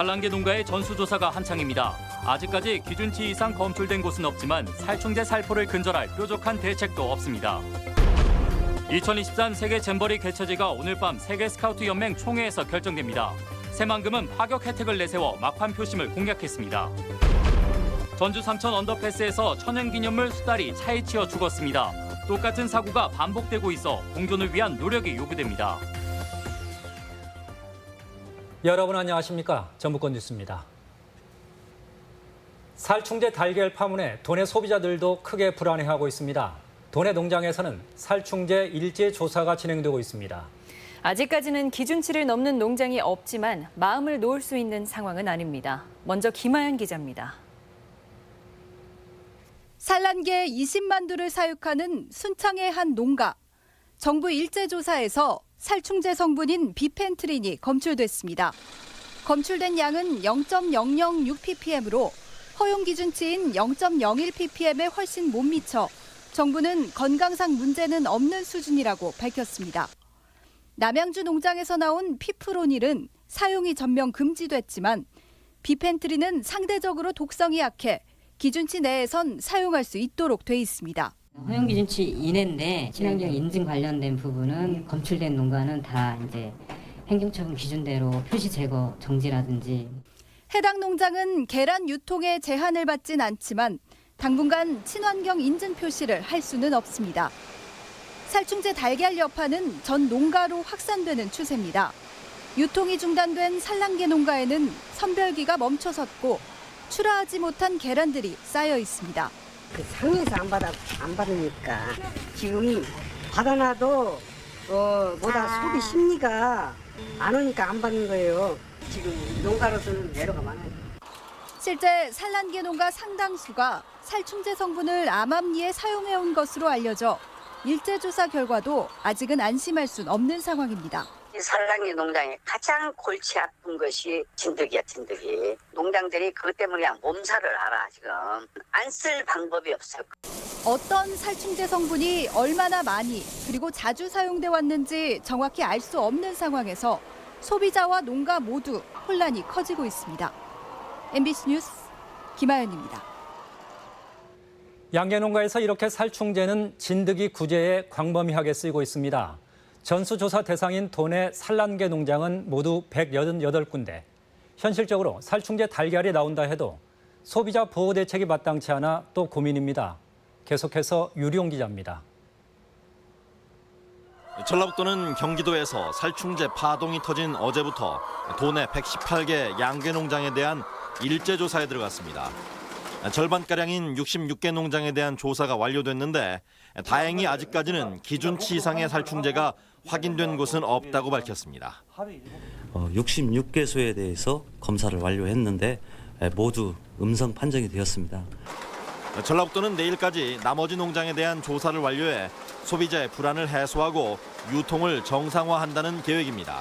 산란계 농가의 전수조사가 한창입니다. 아직까지 기준치 이상 검출된 곳은 없지만 살충제 살포를 근절할 뾰족한 대책도 없습니다. 2023 세계 잼버리 개최지가 오늘 밤 세계 스카우트 연맹 총회에서 결정됩니다. 새만금은 파격 혜택을 내세워 막판 표심을 공략했습니다. 전주 삼천 언더패스에서 천연기념물 수달이 차에 치여 죽었습니다. 똑같은 사고가 반복되고 있어 공존을 위한 노력이 요구됩니다. 여러분 안녕하십니까? 전북권 뉴스입니다. 살충제 달걀 파문에 도내 소비자들도 크게 불안해하고 있습니다. 도내 농장에서는 살충제 일제 조사가 진행되고 있습니다. 아직까지는 기준치를 넘는 농장이 없지만 마음을 놓을 수 있는 상황은 아닙니다. 먼저 김하연 기자입니다. 산란계 20만 두를 사육하는 순창의 한 농가. 정부 일제조사에서 살충제 성분인 비펜트린이 검출됐습니다. 검출된 양은 0.006ppm으로 허용 기준치인 0.01ppm에 훨씬 못 미쳐 정부는 건강상 문제는 없는 수준이라고 밝혔습니다. 남양주 농장에서 나온 피프로닐은 사용이 전면 금지됐지만 비펜트린은 상대적으로 독성이 약해 기준치 내에선 사용할 수 있도록 돼 있습니다. 허용 기준치 이내인데 친환경 인증 관련된 부분은 검출된 농가는 다 이제 행정처분 기준대로 표시 제거 정지라든지. 해당 농장은 계란 유통에 제한을 받진 않지만 당분간 친환경 인증 표시를 할 수는 없습니다. 살충제 달걀 여파는 전 농가로 확산되는 추세입니다. 유통이 중단된 산란계 농가에는 선별기가 멈춰섰고 출하하지 못한 계란들이 쌓여 있습니다. 그 상에서 안 받으니까 지금 받아놔도 뭐다 소비 심리가 안 오니까 안 받는 거예요. 지금 농가로서는 애로가 많아요. 실제 산란계 농가 상당수가 살충제 성분을 암암리에 사용해온 것으로 알려져 일제조사 결과도 아직은 안심할 순 없는 상황입니다. 산란계 농장의 가장 골치 아픈 것이 진드기야, 진드기. 농장들이 그것 때문에 그냥 몸살을 앓아, 지금. 안 쓸 방법이 없어요. 어떤 살충제 성분이 얼마나 많이 그리고 자주 사용돼 왔는지 정확히 알 수 없는 상황에서 소비자와 농가 모두 혼란이 커지고 있습니다. MBC 뉴스 김하연입니다. 양계농가에서 이렇게 살충제는 진드기 구제에 광범위하게 쓰이고 있습니다. 전수조사 대상인 도내 산란계 농장은 모두 188군데. 현실적으로 살충제 달걀이 나온다 해도 소비자 보호 대책이 마땅치 않아 또 고민입니다. 계속해서 유리용 기자입니다. 전라북도는 경기도에서 살충제 파동이 터진 어제부터 도내 118개 양계 농장에 대한 일제조사에 들어갔습니다. 절반가량인 66개 농장에 대한 조사가 완료됐는데 다행히 아직까지는 기준치 이상의 살충제가 확인된 곳은 없다고 밝혔습니다. 66개소에 대해서 검사를 완료했는데 모두 음성 판정이 되었습니다. 전라북도는 내일까지 나머지 농장에 대한 조사를 완료해 소비자의 불안을 해소하고 유통을 정상화한다는 계획입니다.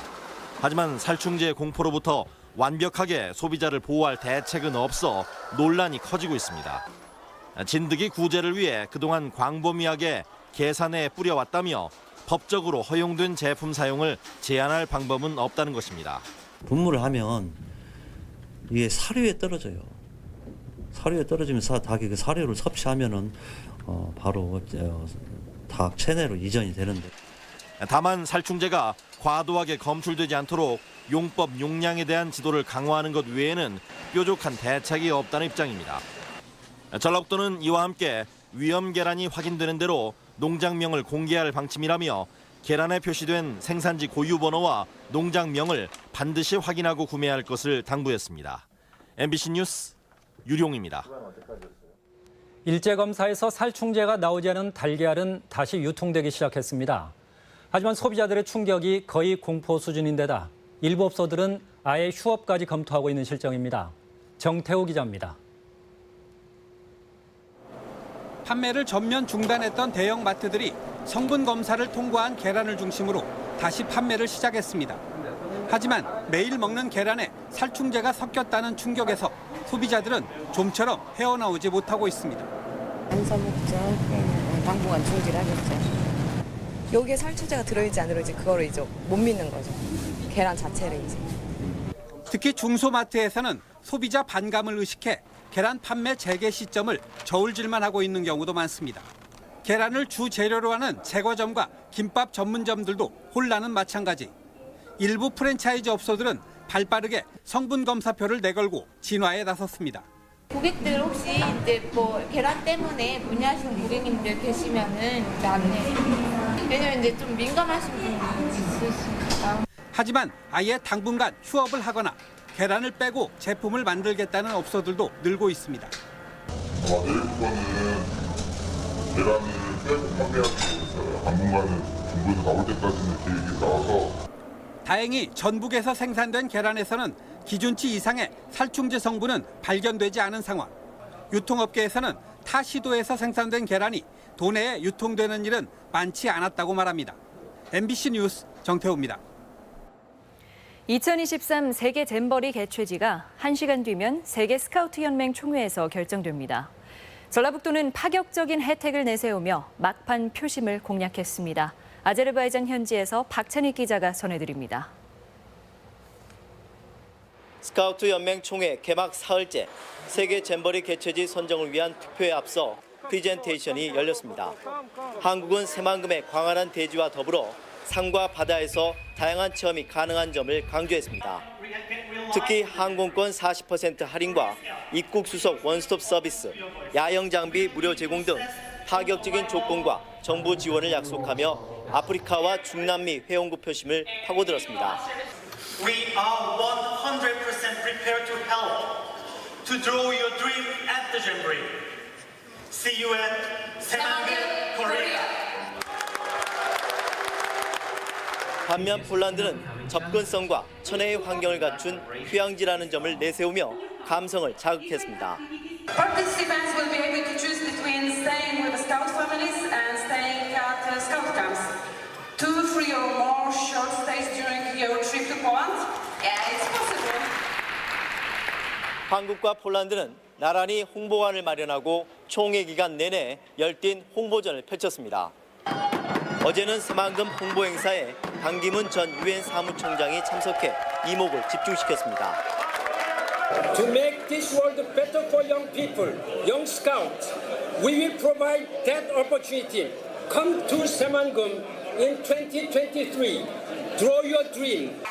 하지만 살충제의 공포로부터 완벽하게 소비자를 보호할 대책은 없어 논란이 커지고 있습니다. 진드기 구제를 위해 그동안 광범위하게 계산에 뿌려왔다며 법적으로 허용된 제품 사용을 제한할 방법은 없다는 것입니다. 분무를 하면 이게 사료에 떨어져요. 사료에 떨어지면서 닭이 그 사료를 섭취하면은 바로 닭 체내로 이전이 되는데. 다만 살충제가 과도하게 검출되지 않도록 용법 용량에 대한 지도를 강화하는 것 외에는 뾰족한 대책이 없다는 입장입니다. 전라북도는 이와 함께 위험 계란이 확인되는 대로 농장명을 공개할 방침이라며 계란에 표시된 생산지 고유번호와 농장명을 반드시 확인하고 구매할 것을 당부했습니다. MBC 뉴스 유룡입니다. 일제검사에서 살충제가 나오지 않은 달걀은 다시 유통되기 시작했습니다. 하지만 소비자들의 충격이 거의 공포 수준인데다 일부 업소들은 아예 휴업까지 검토하고 있는 실정입니다. 정태호 기자입니다. 판매를 전면 중단했던 대형 마트들이 성분 검사를 통과한 계란을 중심으로 다시 판매를 시작했습니다. 하지만 매일 먹는 계란에 살충제가 섞였다는 충격에서 소비자들은 좀처럼 헤어나오지 못하고 있습니다. 안 사먹죠. 당분간 중지하겠죠. 여기에 살충제가 들어있지 안 들어있지 그거를 이제 못 믿는 거죠. 계란 자체를 이제. 특히 중소마트에서는 소비자 반감을 의식해 계란 판매 재개 시점을 저울질만 하고 있는 경우도 많습니다. 계란을 주 재료로 하는 제과점과 김밥 전문점들도 혼란은 마찬가지. 일부 프랜차이즈 업소들은 발빠르게 성분 검사표를 내걸고 진화에 나섰습니다. 고객들 혹시 이제 뭐 계란 때문에 문의하시는 고객님들 계시면은 안내. 왜냐면 이제 좀 민감하신 분이 있으시니까. 하지만 아예 당분간 휴업을 하거나 계란을 빼고 제품을 만들겠다는 업소들도 늘고 있습니다. 내일부터는 계란을 빼고 판매하기로 했어요. 당분간은 정부에서 나올 때까지는 계획이 나와서. 다행히 전북에서 생산된 계란에서는 기준치 이상의 살충제 성분은 발견되지 않은 상황. 유통업계에서는 타 시도에서 생산된 계란이 도내에 유통되는 일은 많지 않았다고 말합니다. MBC 뉴스 정태호입니다. 2023 세계 잼버리 개최지가 1시간 뒤면 세계 스카우트 연맹 총회에서 결정됩니다. 전라북도는 파격적인 혜택을 내세우며 막판 표심을 공략했습니다. 아제르바이잔 현지에서 박찬익 기자가 전해드립니다. 스카우트 연맹 총회 개막 사흘째 세계 잼버리 개최지 선정을 위한 투표에 앞서 프리젠테이션이 열렸습니다. 한국은 새만금의 광활한 대지와 더불어 산과 바다에서 다양한 체험이 가능한 점을 강조했습니다. 특히 항공권 40% 할인과 입국 수속 원스톱 서비스, 야영 장비 무료 제공 등 파격적인 조건과 정부 지원을 약속하며 아프리카와 중남미 회원국 표심을 파고들었습니다. We are 100% prepared to help to draw your dream at the Jamboree. See you at 새만금, Korea. 반면 폴란드는 접근성과 천혜의 환경을 갖춘 휴양지라는 점을 내세우며 감성을 자극했습니다. Participants will be able to choose between staying with the Scout families and staying at Scout camps. 2, 3 or more short stays during your trip to Poland? Yeah, it's possible. 한국과 폴란드는 나란히 홍보관을 마련하고 총회 기간 내내 열띤 홍보전을 펼쳤습니다. 어제는 새만금 홍보 행사에 반기문 전 유엔 사무총장이 참석해 이목을 집중시켰습니다. To make this world better for young people, young scouts, we will provide that opportunity. Come to 새만금 in 2023. Draw your dream.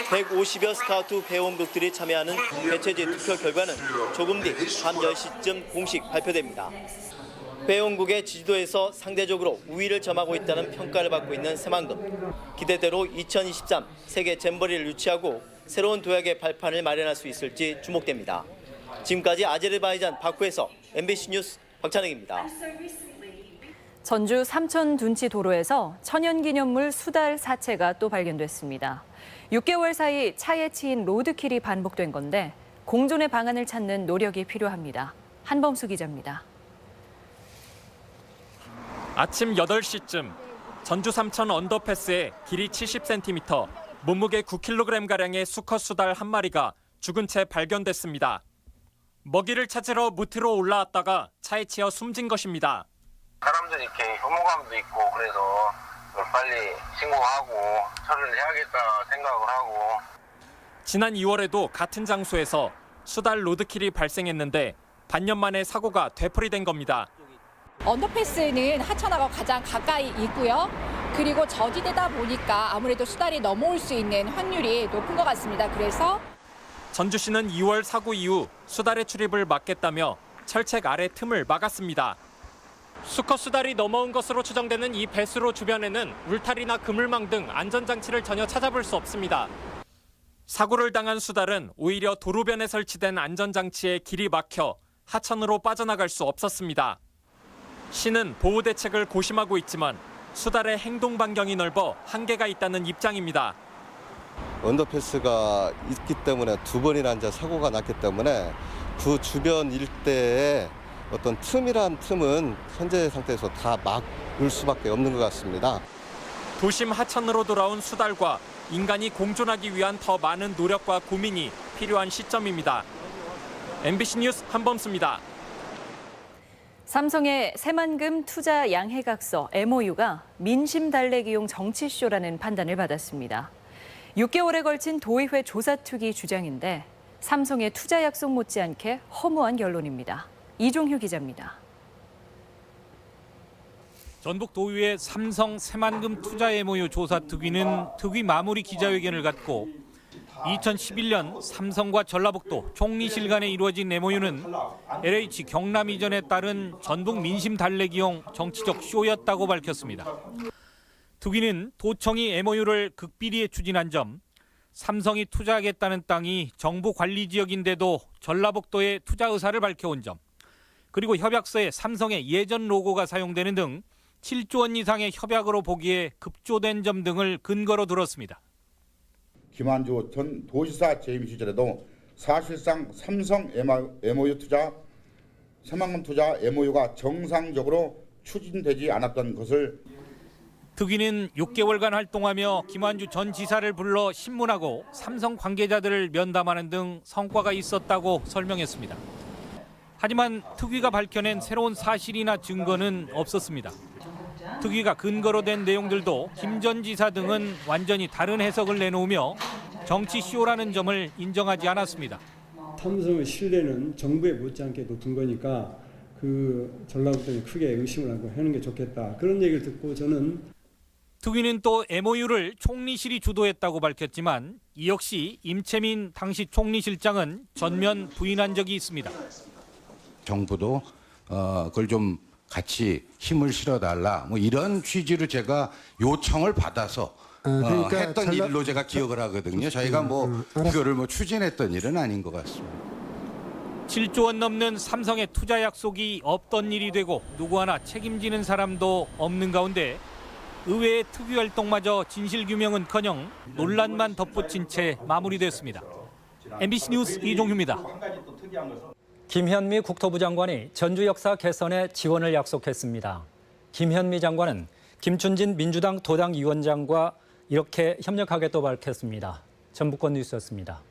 150여 스카우트 회원국들이 참여하는 개최지 투표 결과는 조금 뒤 밤 10시쯤 공식 발표됩니다. 회원국의 지지도에서 상대적으로 우위를 점하고 있다는 평가를 받고 있는 새만금. 기대대로 2023 세계 잼버리를 유치하고 새로운 도약의 발판을 마련할 수 있을지 주목됩니다. 지금까지 아제르바이잔 바쿠에서 MBC 뉴스 박찬익입니다. 전주 삼천 둔치 도로에서 천연기념물 수달 사체가 또 발견됐습니다. 6개월 사이 차에 치인 로드킬이 반복된 건데 공존의 방안을 찾는 노력이 필요합니다. 한범수 기자입니다. 아침 8시쯤 전주 삼천 언더패스에 길이 70cm, 몸무게 9kg가량의 수컷 수달 한 마리가 죽은 채 발견됐습니다. 먹이를 찾으러 무트로 올라왔다가 차에 치여 숨진 것입니다. 사람들이 이렇게 혐오감도 있고 그래서 빨리 신고하고 처리를 해야겠다 생각을 하고. 지난 2월에도 같은 장소에서 수달 로드킬이 발생했는데 반년 만에 사고가 되풀이된 겁니다. 언더패스는 하천하고 가장 가까이 있고요. 그리고 저지대다 보니까 아무래도 수달이 넘어올 수 있는 확률이 높은 것 같습니다. 그래서 전주시는 2월 사고 이후 수달의 출입을 막겠다며 철책 아래 틈을 막았습니다. 수컷 수달이 넘어온 것으로 추정되는 이 배수로 주변에는 울타리나 그물망 등 안전장치를 전혀 찾아볼 수 없습니다. 사고를 당한 수달은 오히려 도로변에 설치된 안전장치에 길이 막혀 하천으로 빠져나갈 수 없었습니다. 시는 보호 대책을 고심하고 있지만 수달의 행동 반경이 넓어 한계가 있다는 입장입니다. 언더패스가 있기 때문에 두 번이나 이제 사고가 났기 때문에 그 주변 일대에 어떤 틈이란 틈은 현재 상태에서 다 막을 수밖에 없는 것 같습니다. 도심 하천으로 돌아온 수달과 인간이 공존하기 위한 더 많은 노력과 고민이 필요한 시점입니다. MBC 뉴스 한범수입니다. 삼성의 새만금 투자 양해각서 MOU가 민심 달래기용 정치쇼라는 판단을 받았습니다. 6개월에 걸친 도의회 조사 특위 주장인데 삼성의 투자 약속 못지않게 허무한 결론입니다. 이종휴 기자입니다. 전북 도의회 삼성 새만금 투자 MOU 조사 특위는 특위 마무리 기자회견을 갖고 2011년 삼성과 전라북도 총리실 간에 이루어진 MOU는 LH 경남 이전에 따른 전북 민심 달래기용 정치적 쇼였다고 밝혔습니다. 특위는 도청이 MOU를 극비리에 추진한 점, 삼성이 투자하겠다는 땅이 정부 관리 지역인데도 전라북도에 투자 의사를 밝혀온 점, 그리고 협약서에 삼성의 예전 로고가 사용되는 등 7조 원 이상의 협약으로 보기에 급조된 점 등을 근거로 들었습니다. 김한주 전 도지사 재임 시절에도 사실상 삼성 MOU 투자, 새만금 투자 MOU가 정상적으로 추진되지 않았던 것을 특위는 6개월간 활동하며 김한주 전 지사를 불러 신문하고 삼성 관계자들을 면담하는 등 성과가 있었다고 설명했습니다. 하지만 특위가 밝혀낸 새로운 사실이나 증거는 없었습니다. 특위가 근거로 된 내용들도 김 전 지사 등은 완전히 다른 해석을 내놓으며 정치 쇼라는 점을 인정하지 않았습니다. 삼성의 신뢰는 정부에 못지않게 높은 거니까 그 전라북도에 크게 의심을 하고 하는 게 좋겠다. 그런 얘기를 듣고 저는 특위는 또 MOU를 총리실이 주도했다고 밝혔지만 이 역시 임채민 당시 총리실장은 전면 부인한 적이 있습니다. 정부도 그걸 좀 같이 힘을 실어달라 뭐 이런 취지로 제가 요청을 받아서 그러니까 했던 일로 제가 기억을 하거든요. 저희가 뭐 이거를 뭐 추진했던 일은 아닌 것 같습니다. 7조 원 넘는 삼성의 투자 약속이 없던 일이 되고 누구 하나 책임지는 사람도 없는 가운데 의회의 특위 활동마저 진실 규명은커녕 논란만 덧붙인 채 마무리됐습니다. MBC 뉴스 이종휴입니다. 김현미 국토부 장관이 전주 역사 개선에 지원을 약속했습니다. 김현미 장관은 김춘진 민주당 도당위원장과 이렇게 협력하겠다고 밝혔습니다. 전북권 뉴스였습니다.